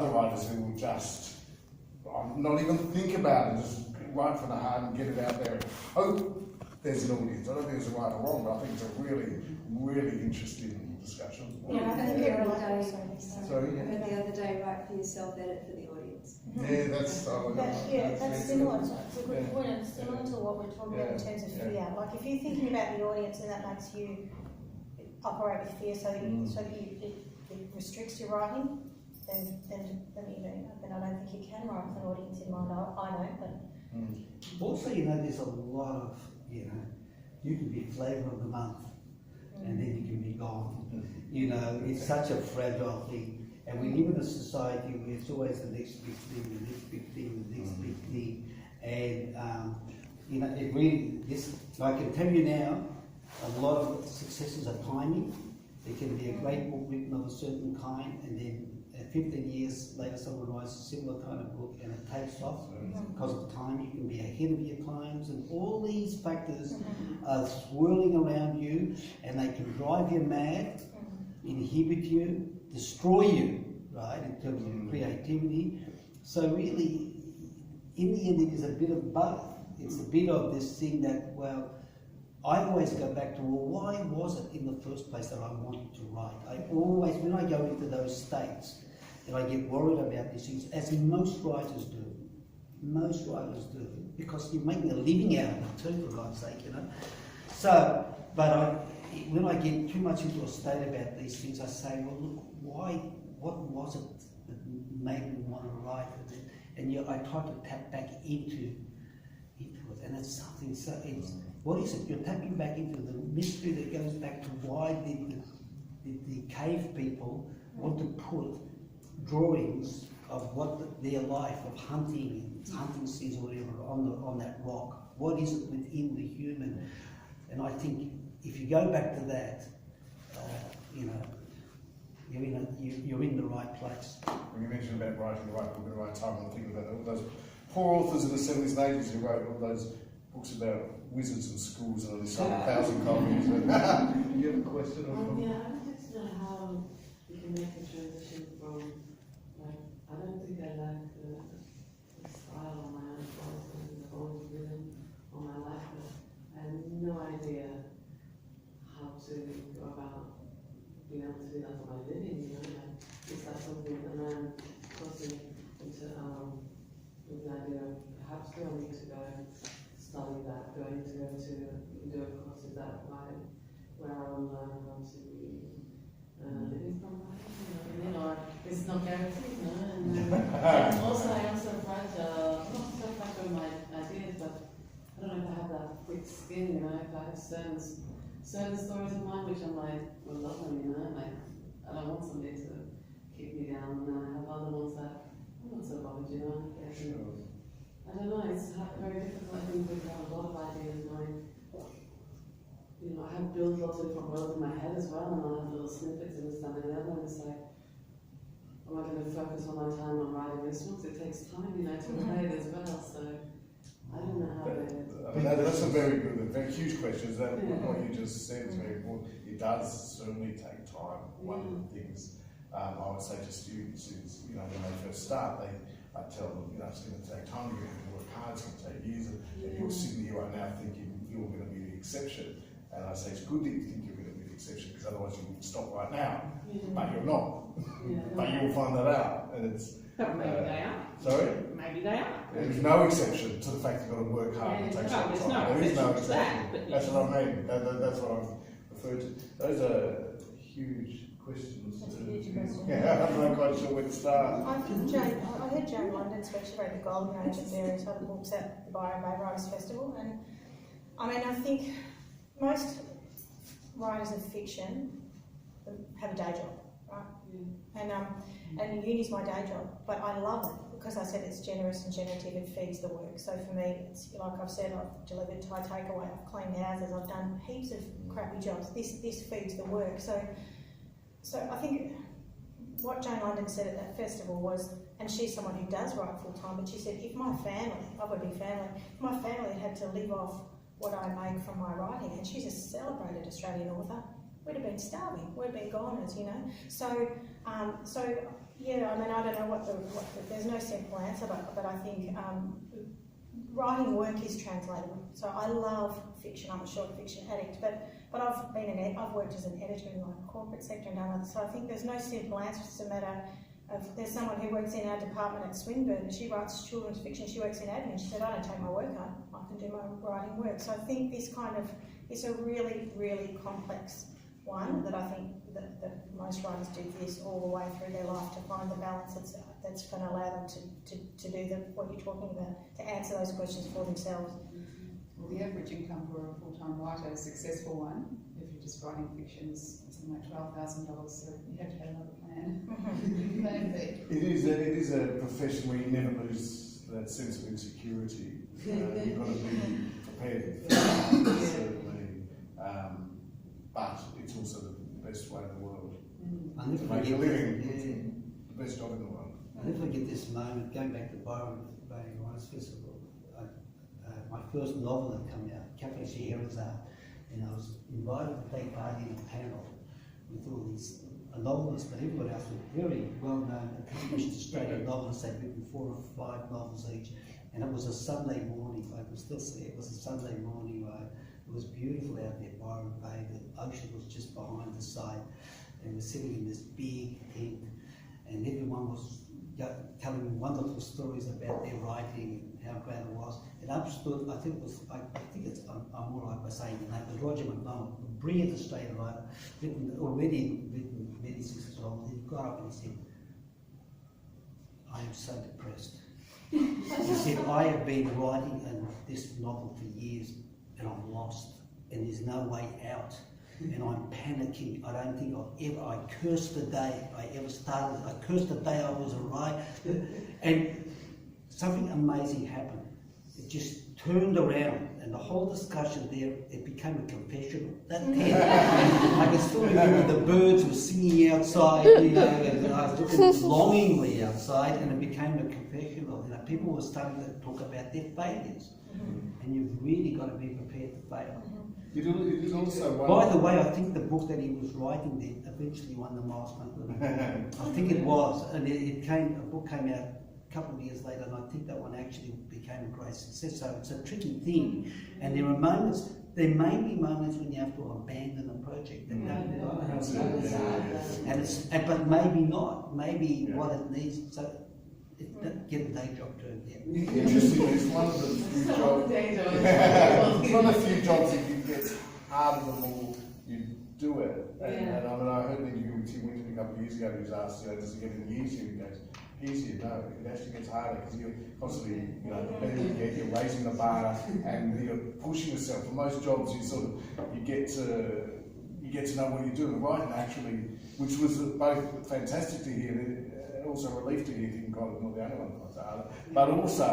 other writers who will just not even think about it, just write from the heart and get it out there and hope there's an audience. I don't think it's right or wrong, but I think it's a really, really interesting discussion. Yeah, I think the every other day, Sorry? the other day, write for yourself, edit for the audience. Yeah, that's that's similar. It's a good point. It's similar to what we're talking about in terms of fear. Like if you're thinking about the audience and that makes you operate with fear, so that it restricts your writing, then I don't think you can write with an audience in mind. I don't, but. Also, there's a lot of, you can be flavour of the month and then you can be gone. It's such a fragile thing. And we live in a society where it's always the next big thing, the next big thing, the next big thing. And, it really, I can tell you now, a lot of successes are timing. There can be a great book written of a certain kind, and then 15 years later someone writes a similar kind of book and it takes off because of time. You can be ahead of your times, and all these factors are swirling around you, and they can drive you mad, inhibit you, destroy you, right, in terms of creativity. So really, in the end, it is a bit of both. It's a bit of this thing that, well, I always go back to, well, why was it in the first place that I wanted to write? I always, when I go into those states, and I get worried about these things, as most writers do, because you're making a living out of it too, for God's sake, So, but when I get too much into a state about these things, I say, well, look, what was it that made me want to write it? And I try to tap back into it, and it's something, what is it? You're tapping back into the mystery that goes back to why did the cave people want to put drawings of what their life of hunting scenes or whatever on that rock. What is it within the human? And I think if you go back to that, you're in the right place. When you mentioned about writing the right book at the right time, I'm thinking about all those poor authors in the 70s and 80s who wrote all those books about wizards and schools and they sold 1,000 copies. You have a question? Yeah, I wanted to know how you can make a transition from, I don't think I like the style on my own voice and the old rhythm on my life, but I have no idea how to go about being able to do that for my living, is that something that I'm crossing into with the idea of perhaps do I need to go and study that, do I need to go to do a course of that where I will learn how to be living from writing, or it's not guaranteed, and also I am so fragile, not so fragile my ideas, but I don't know if I have that quick skin, if I have certain stories of mine which I'm will love them, I don't want somebody to keep me down, and then I have other ones that I'm not so bothered, I don't know, it's very difficult, I think, because I have a lot of ideas, I have built lots of different worlds in my head as well, and I have little snippets in this, that, and the other, and it's like, am I going to focus all my time on writing this one? It takes time, to write as well, so I don't know how that's a very good, very huge question. What you just said is very important. It does certainly take time. One of the things I would say to students is, when they first start, I tell them, it's going to take time, you're going to work hard, it's going to take years, and you're sitting here right now thinking you're going to be the exception. And I say it's good that you think you're going to be the exception, because otherwise you would stop right now. But you're not. But you'll find that out. And but maybe they are. Sorry? Maybe they are. There's no exception to the fact you've got to work hard and take some time. There is no exception. That's what I mean. That's what I've referred to. Those are huge questions. That's a huge question. Yeah, I'm not quite sure where to start. I think I heard Jane London speak about the Golden Age and various other books at the Byron Bay Writers Festival, and I think most writers of fiction have a day job, right? And uni's my day job, but I love it because I said it's generous and generative, it feeds the work. So for me, it's like I've said, I've delivered Thai takeaway, I've cleaned houses, I've done heaps of crappy jobs. This feeds the work. So I think what Jane London said at that festival was, and she's someone who does write full time, but she said, if my family, I've got a big family, if my family had to live off what I make from my writing, and she's a celebrated Australian author, we'd have been starving, we'd have been goners, So Yeah, I mean, I don't know there's no simple answer, but I think writing work is translatable. So I love fiction. I'm a short fiction addict, but I've worked as an editor in the corporate sector and done others. So I think there's no simple answer. It's a matter of, there's someone who works in our department at Swinburne, and she writes children's fiction. She works in admin. She said, I don't take my work home. I can do my writing work. So I think this it's a really, really complex one that I think that most writers do this all the way through their life to find the balance that's going to allow them to do what you're talking about, to answer those questions for themselves. Well, the average income for a full-time writer, a successful one, if you're just writing fiction, is something like $12,000, so you have to have another plan. Plan B. It is a profession where you never lose that sense of insecurity. You've got to be prepared for that, certainly. But it's also the best way in the world. I'll never To make a forget living, this, the best job in the world. I'll never forget this moment, going back to Byron Writers Festival. My first novel had come out, Cafe Scheherazade, and I was invited to take part in a panel with all these novelists, but everyone else was very well known, accomplished Australian novelists. They'd written 4 or 5 novels each, and it was a Sunday morning. I can still see it was a Sunday morning, right? It was beautiful out there, Byron Bay. The ocean was just behind the side, and we're sitting in this big tent, and everyone was telling me wonderful stories about their writing and how great it was. And up stood, I think I'm all right by saying the name, but Roger McDonald, a brilliant Australian writer, already written many successful novels. He got up and he said, I am so depressed. He said, I have been writing this novel for years and I'm lost and there's no way out. And I'm panicking. I don't think I cursed the day I ever started. I cursed the day I was a writer. And something amazing happened. It just turned around, and the whole discussion there, it became a confessional. That I can still remember the birds were singing outside, and I was looking longingly outside, and it became a confessional. People were starting to talk about their failures, and you've really got to be prepared to fail. It is also one. By the way, I think the book that he was writing then eventually won the Miles Monthly. I think it was, and a book came out a couple of years later, and I think that one actually became a great success. So it's a tricky thing, and there may be moments when you have to abandon a project. But maybe not. Maybe what it needs. So get a day job turned down. Interesting, it's one of the few jobs. It's one of the few jobs if it gets harder the more you do it. And I mean, I heard an interview with Tim Winton a couple of years ago. He was asked, does it get any easier? He goes, easier? No, it actually gets harder because you're constantly, you're raising the bar and you're pushing yourself. For most jobs, you get to know what you're doing. Writing actually, which was both fantastic to hear. And also a relief to hear, thinking, God, I'm not the only one that finds it harder. But also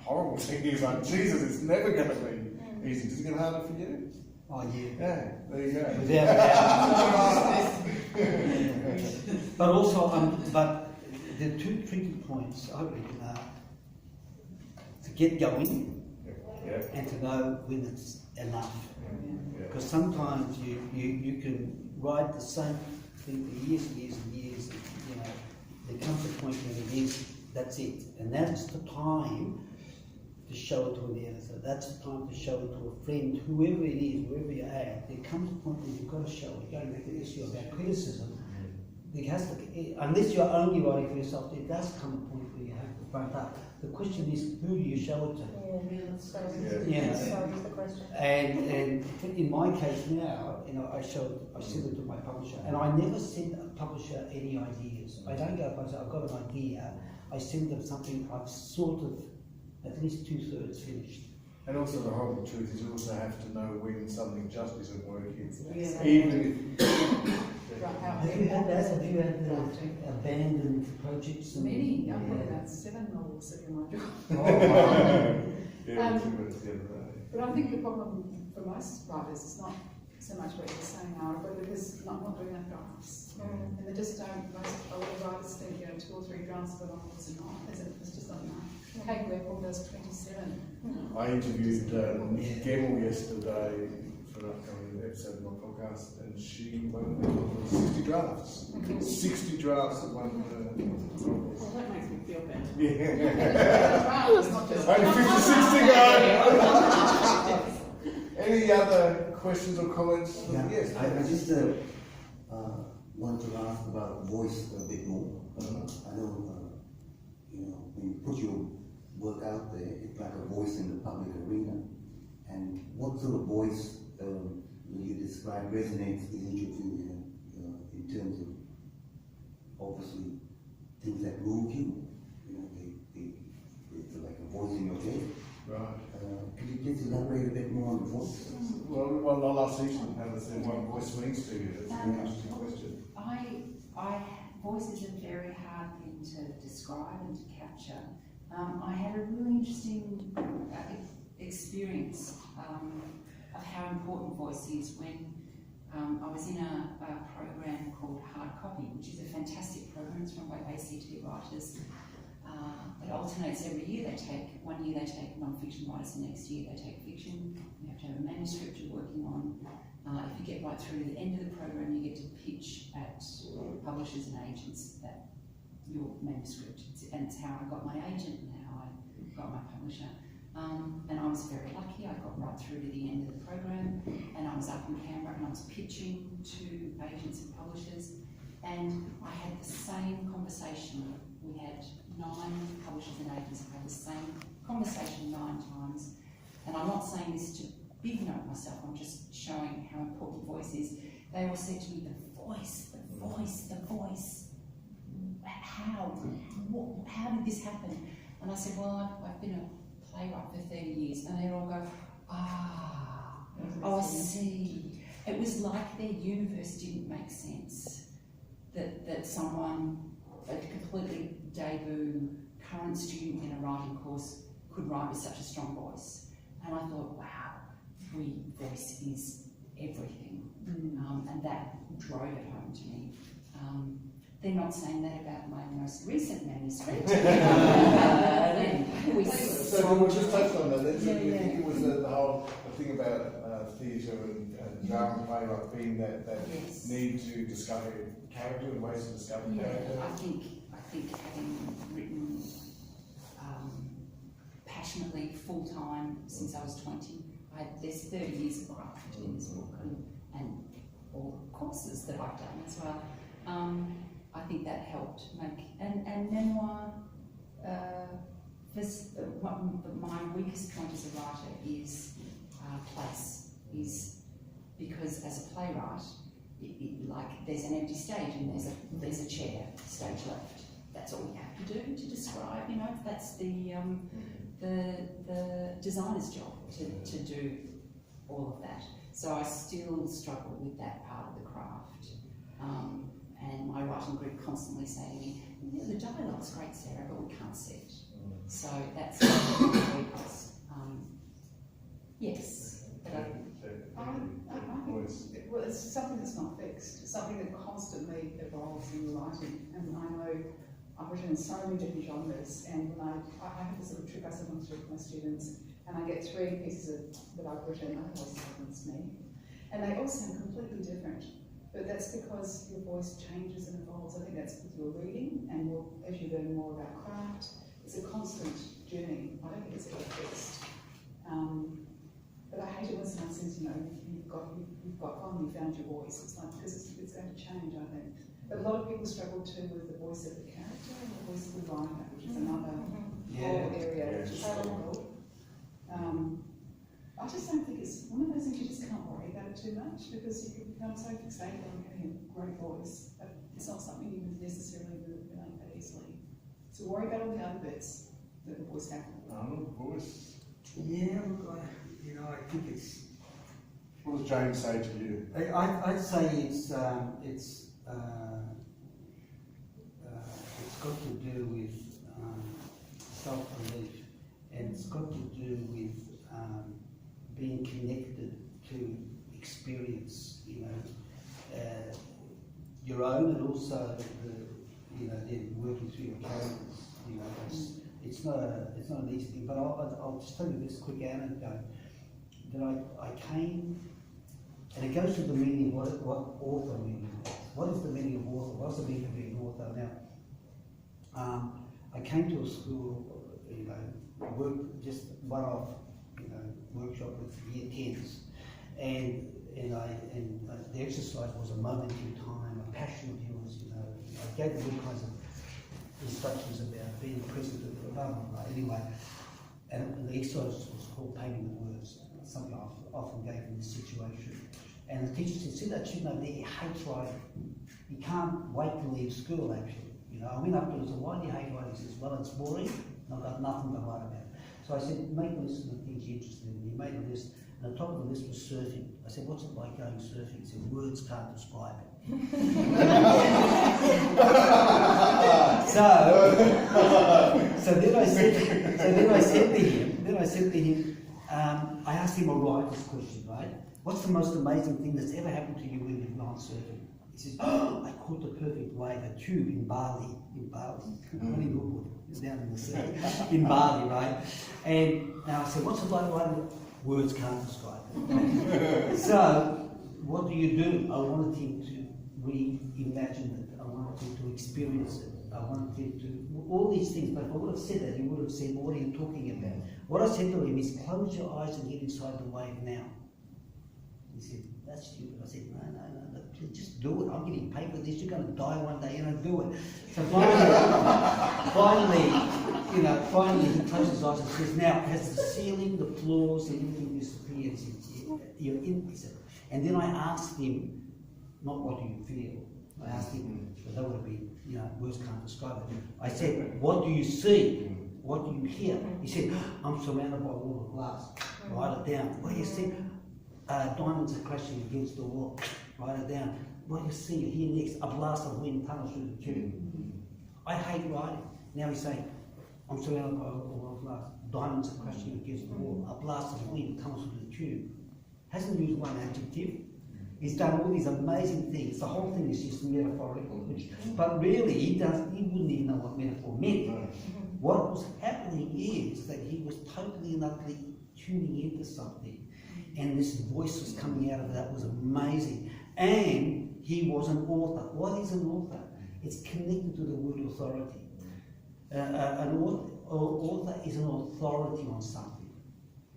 horrible to hear, like, Jesus, it's never going to be easy. Does it get harder for you? Oh yeah. Yeah, there you go. Without doubt. But also, but the 2 tricky points, I reckon, are to get going and to know when it's enough. Because sometimes you can write the same thing for years and years and years, and there comes a point when that's it. And that's the time to show it to an editor. That's the time to show it to a friend, whoever it is, wherever you're at. There comes a point when you've got to show it. Going back to the issue about criticism, unless you're only writing for yourself, there does come a point where you have to front up. The question is, who do you show it to? So is the question. And in my case now, I send it to my publisher, and I never send a publisher any ideas. I don't go up and say, I've got an idea. I send them something I've sort of at least 2/3 finished. And also the horrible truth is you also have to know when something just isn't working. Yeah. Even if... Have you had that? Have you had abandoned projects? Many. I've got about 7 novels sitting in my drawer. Oh, wow. Yeah, 2 minutes the other day. But I think the problem for most writers is not so much what you're saying, Ara, but because not doing enough drafts. And they just don't, most older writers think, 2 or 3 drafts of a novel is enough. It's just not enough. Kate Weppel does 27. I interviewed Gemmell yesterday for for an upcoming episode of my podcast, and she won 60 drafts. 60 drafts of one Well, that makes me feel better. Yeah. It's not just. Only 50, 60 go! Any other questions or comments? Yeah, Yes. I just want to ask about voice a bit more. I know, when you put your work out there, it's like a voice in the public arena. And what sort of voice will you describe resonates easily to you, in terms of obviously things that move you? It's like a voice in your head. Right. Could you just elaborate a bit more on the voice? Well, I'll ask each one how what voice means to you. That's an interesting question. Voice is a very hard thing to describe and to capture. I had a really interesting experience of how important voice is when I was in a program called Hard Copy, which is a fantastic program. It's run by ACT writers. It alternates every year. One year they take non-fiction writers, the next year they take fiction. You have to have a manuscript you're working on. If you get right through to the end of the program, you get to pitch at publishers and agents that your manuscript. And it's how I got my agent and how I got my publisher. And I was very lucky. I got right through to the end of the program, and I was up in Canberra and I was pitching to agents and publishers. And I had the same conversation. We had 9 publishers and agents. I had the same conversation 9 times. And I'm not saying this to big note myself, I'm just showing how important voice is. They all said to me, the voice, the voice, the voice. How did this happen? And I said, well, I've been a playwright for 30 years. And they all go, I see. It was like their universe didn't make sense. That someone, a completely debut current student in a writing course could write with such a strong voice. And I thought, wow, voice is everything. And that drove it home to me. They're not saying that about my most recent manuscript. So we'll just touch on that. I think it was the whole thing about theatre and drama playwright being that Yes. need to discover character and ways to discover character. I think having written passionately full time since I was 20, there's 30 years of craft in this book and all the courses that I've done as well. I think that helped make and memoir. My weakest point as a writer is place. Is because as a playwright, like there's an empty stage and there's a chair, stage left. That's all you have to do to describe. That's the designer's job to do all of that. So I still struggle with that part of the craft. And my writing group constantly say to me, the dialogue's great, Sarah, but we can't see it. So that's weakness. Yes. But Well, it's something that's not fixed. It's something that constantly evolves in writing. And I know I've written in so many different genres, and when I have this little trick I sometimes do with my students, and I get 3 pieces that I've written, I always tell them it's me. And they all sound completely different. But that's because your voice changes and evolves. I think that's with your reading, and as you learn more about craft, it's a constant journey. I don't think it's ever fixed. But I hate it when someone says, you've got one, you found your voice. It's like, because it's going to change, I think. But a lot of people struggle too with the voice of the character and the voice of the writer, which is another whole area which is difficult. I just don't think it's one of those things you just can't worry about it too much, because you can become so fixated on having a great voice, but it's not something you would necessarily manipulate that easily. So worry about all the other bits that the voice has. Voice. Yeah, look, I think it's. What does James say to you? I'd say it's got to do with self-belief, and it's got to do with being connected to experience, your own, and also then working through your characters. It's not an easy thing. But I'll just tell you this quick anecdote that I came And it goes to the meaning, what author meaning is. What is the meaning of author? What's the meaning of being an author? Now, I came to a school, worked just one-off, workshop with year 10s, and the exercise was a moment in time, a passion of yours, I gave them all kinds of instructions about being present at blah, blah, blah. Anyway, and the exercise was called painting the words, something I often gave in this situation. And the teacher said, see that student there, he hates writing. He can't wait to leave school, actually. I went up to him and said, why do you hate writing? He says, well, it's boring, and I've got nothing to write about. So I said, make a list of the things you're interested in. He made a list, and the top of the list was surfing. I said, what's it like going surfing? He said, words can't describe it. So then I said to him, I asked him a writer's question, right? What's the most amazing thing that's ever happened to you when you've gone surfing? He says, oh, I caught the perfect wave, a tube in Bali, down in the sea, in Bali, right? And I said, what's it like writing? Words can't describe it. So, what do you do? I wanted him to reimagine it. I wanted him to experience it. I wanted him to, all these things, but if I would have said that, he would have said, what are you talking about? What I said to him is, close your eyes and get inside the wave now. He said, that's stupid. I said, no, just do it. I'm getting paid for this. You're going to die one day, do it. So finally, he closed his eyes and says, now, has the ceiling, the floors, and everything disappeared? You're in, he said. And then I asked him, not what do you feel? I asked him, but that would be, words can't describe it. I said, what do you see? What do you hear? He said, I'm surrounded by a wall of glass. Write it down. What do you see? Diamonds are crashing against the wall. Write it down. What do you see? Here next, a blast of wind tunnels through the tube. I hate writing. Now he's saying, I'm surrounded by a wall of glass. Diamonds are crashing against the wall. A blast of wind tunnels through the tube. Hasn't used one adjective. He's done all these amazing things. The whole thing is just metaphorical. But really, he wouldn't even know what metaphor meant. What was happening is that he was totally and utterly tuning into something. And this voice was coming out of that was amazing. And he was an author. What is an author? It's connected to the word authority. An author is an authority on something.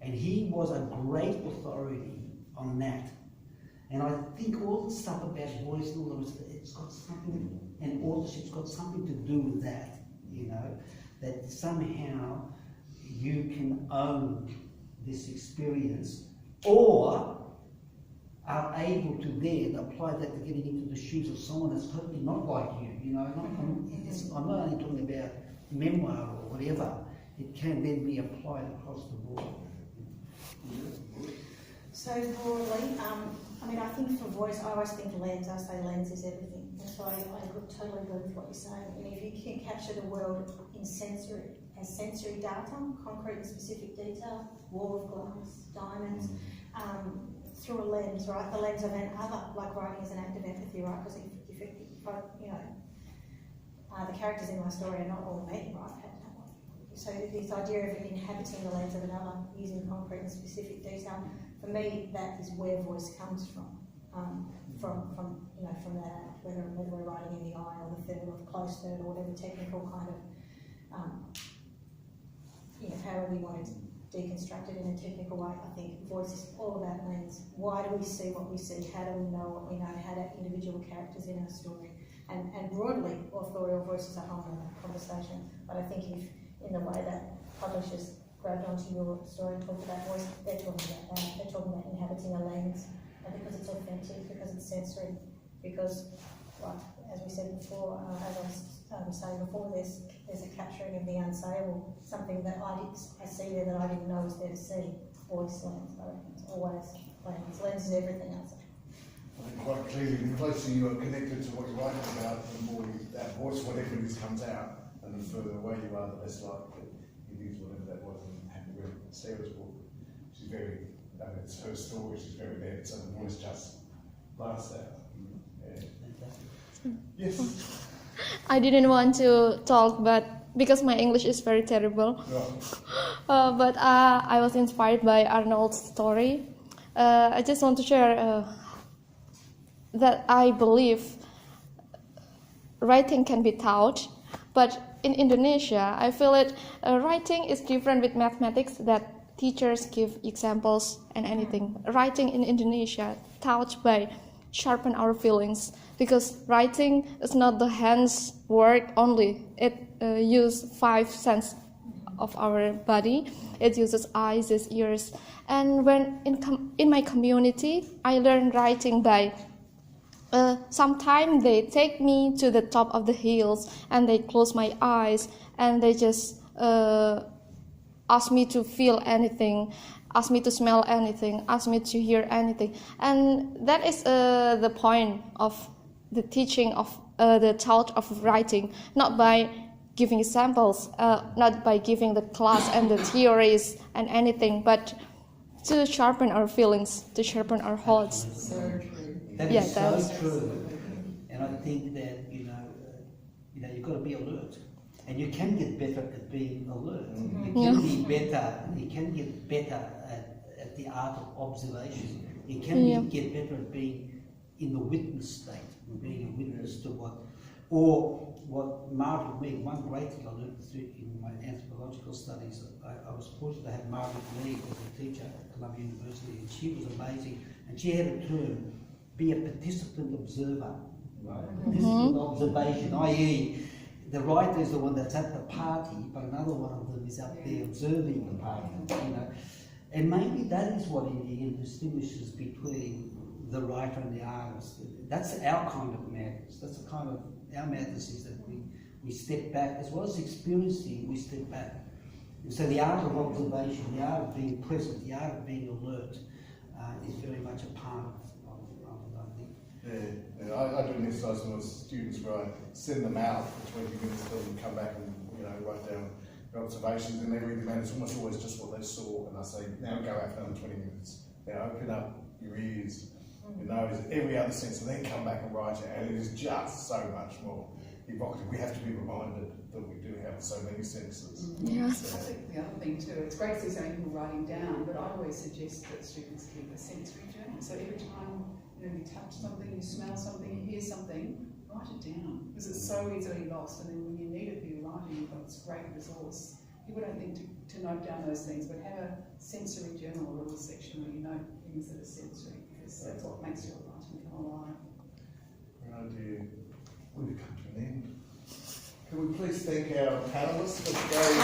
And he was a great authority on that. And I think all the stuff about voice and all the rest of it, it's got something, and authorship's got something to do with that, that somehow you can own this experience or are able to then apply that to getting into the shoes of someone that's totally not like you, I'm not only talking about memoir or whatever, it can then be applied across the board. So broadly, I think for voice, I always think lens. I say lens is everything. And so I totally agree with what you're saying. And if you can capture the world in sensory data, concrete and specific detail, wall of glass, diamonds, through a lens, right? The lens of another, like writing is an act of empathy, right? Because the characters in my story are not all me, right? So this idea of inhabiting the lens of another, using concrete and specific detail, for me, that is where voice comes from that, whether we're writing in the eye or the third or the close third or whatever technical kind of, however we want to deconstruct it in a technical way. I think voice is all about lens. Why do we see what we see? How do we know what we know? How do individual characters in our story? And broadly, authorial voice is a whole other conversation. But I think if, in the way that publishers grabbed onto your story and talked about voice, they're talking about that. They're talking about inhabiting a lens, and because it's authentic, because it's sensory, because, as we said before, as I was saying before, there's a capturing of the unsayable, something that I see there that I didn't know was there to see. Voice, lens, I reckon it's always lens. Lens is everything else. I think quite clearly, the closer you are connected to what you're writing about, the more that voice, whatever it is, comes out, and the further away you are, the less likely it is, whatever that was. And happy with Sarah's book, she's very, it's her story, she's very there, so the voice just blasts out. Yeah. Yes. I didn't want to talk, but because my English is very terrible. But I was inspired by Arnold's story. I just want to share that I believe writing can be taught, but in Indonesia, I feel it. Writing is different with mathematics, that teachers give examples and anything. Writing in Indonesia taught by sharpen our feelings, because writing is not the hands work only. It uses 5 senses of our body. It uses eyes, its ears. And when in my community, I learned writing by sometimes they take me to the top of the hills and they close my eyes and they just ask me to feel anything, ask me to smell anything, ask me to hear anything. And that is the point of the teaching of the thought of writing, not by giving examples, not by giving the class and the theories and anything, but to sharpen our feelings, to sharpen our hearts. So true. That Yeah, is that's- so true. And I think that, you've got to be alert. And you can get better at being alert. You can be better, you can get better at the art of observation. You can get better at being in the witness state, being a witness to what Margaret Mead, one great thing I learned in my anthropological studies, I was fortunate to have Margaret Mead as a teacher at Columbia University, and she was amazing. And she had a term, be a participant observer. Right? Participant observation, i.e., the writer is the one that's at the party, but another one of them is up there observing the party. And maybe that is what in the end distinguishes between the writer and the artist. That's our kind of madness. That's the kind of our madness is that we step back, as well as experiencing, we step back. And so the art of observation, the art of being present, the art of being alert is very much a part of I think. Yeah, I do an exercise with students where I send them out for 20 minutes, tell them to come back and write down their observations, and they read them out. It's almost always just what they saw, and I say, now go out for another 20 minutes. Now open up your ears, your nose, every other sense, and then come back and write it. And it is just so much more evocative. We have to be reminded that we do have so many senses. Yeah. I think the other thing too, it's great to see so many people writing down, but I always suggest that students keep a sensory journal. So every time you touch something, you smell something, you hear something, write it down, because it's so easily lost. And then when you need it for your writing, you've got this great resource. People don't think to note down those things, but have a sensory journal, a little section where you note things that are sensory, because that's what makes your writing come alive. Right, dear. We've come to an end. Can we please thank our panellists for today's